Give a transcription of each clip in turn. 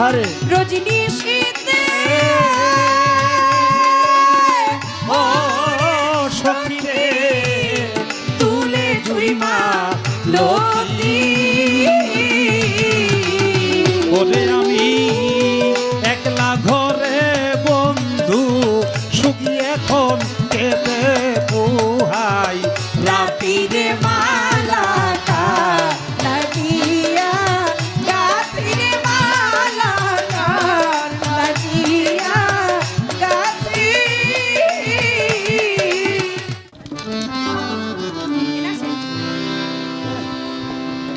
রজনী শীতে ও সখী রে তুলে জুইমা লতি ওরে আমি একলা ঘরে বন্ধু সুখী এখন কেঁদে পোহাই রাতিরে মালাকা লাগিয়া গাছিরে মালাকা লাগিয়া গাছি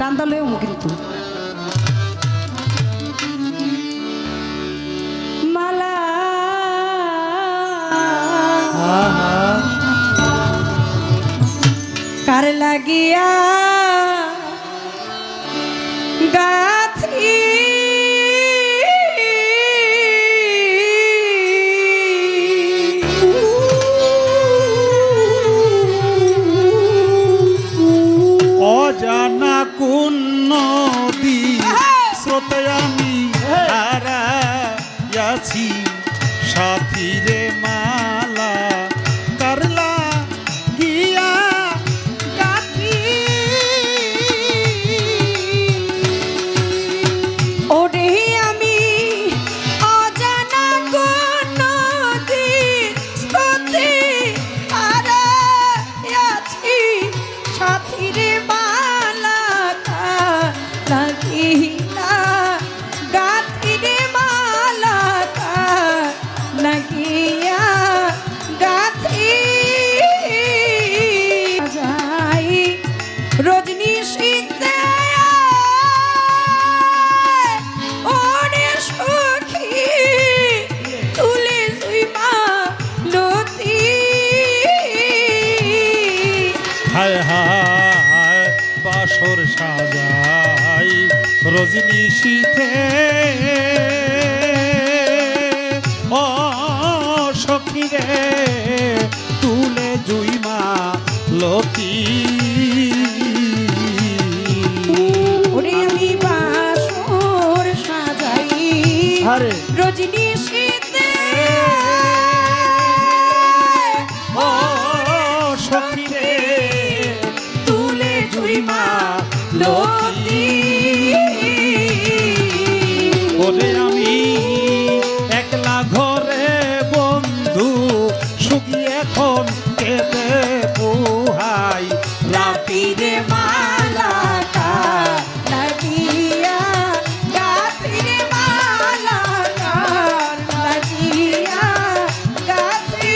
টান্দা লয়ে কিন্তু মালা কার লাগিয়া গাছি অজানা কোন নদী স্রোতে আমি হারাইয়াছি সাথীরে মালা কারলা গিয়া গাছি ওরে আমি অজানা কোন নদীর স্রোতে হারাইয়াছি সাথীরে মালাকা লাগিয়া গাছিরে মালাকা লাগিয়া গাছি যাই রজনী শীতে ওরে সখী তুলে জুইমা লতি হায় হায় বাসর সাজাই রজনী শীতে ও সখী রে তুলে জুইমা লতি ওরে আমি বাসর সাজাই রজনী শীতে ও সখী রে তুলে জুইমা লতি ওরে আমি একলা ঘরে বন্ধু সুখী এখন কেঁদে পোহাই রাতিরে মালাকা লাগিয়া গাছিরে মালাকা লাগিয়া গাছি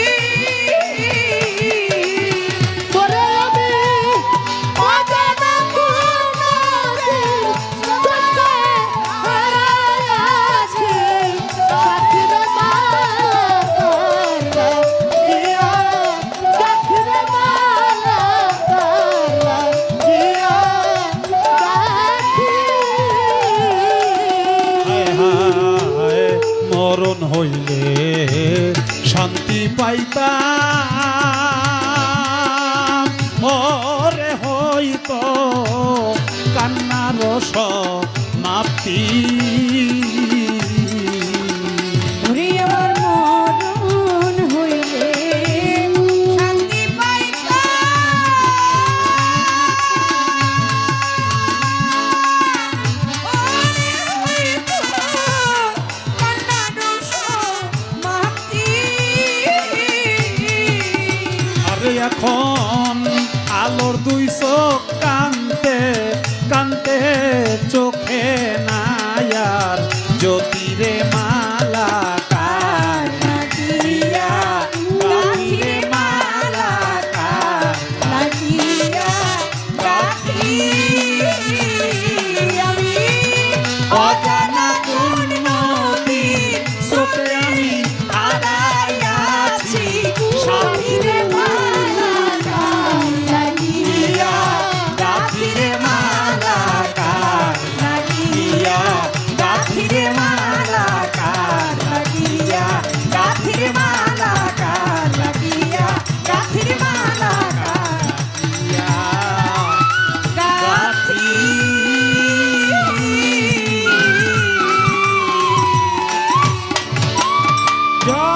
ওরে আমি অজানা কোন নদীর স্রোতে হারাইয়াছি সাথীরে মালাকা লাগিয়া গাছিরে মালাকা লাগিয়া গাছি হায় হায় মরণ হইলে শান্তি পাইতাম ওরে হইত কান্নার সমাপ্তি ওরে আমার মরণ হইলে শান্তি পাইতাম ওরে হইতো কান্নার সমাপ্তি আরে এখন আলোর দুই চোখ কান্তে কান্তে চোখে নায়ার জ্যোতিরে মালাকা লাগিয়া গাছিরে মালাকা লাগিয়া গাছি আমি অজানা কোন নদীর স্রোতে আমি হারাইয়াছি সাথীরে মালাকা লাগিয়া গাছিরে মালাকা লাগিয়া জয়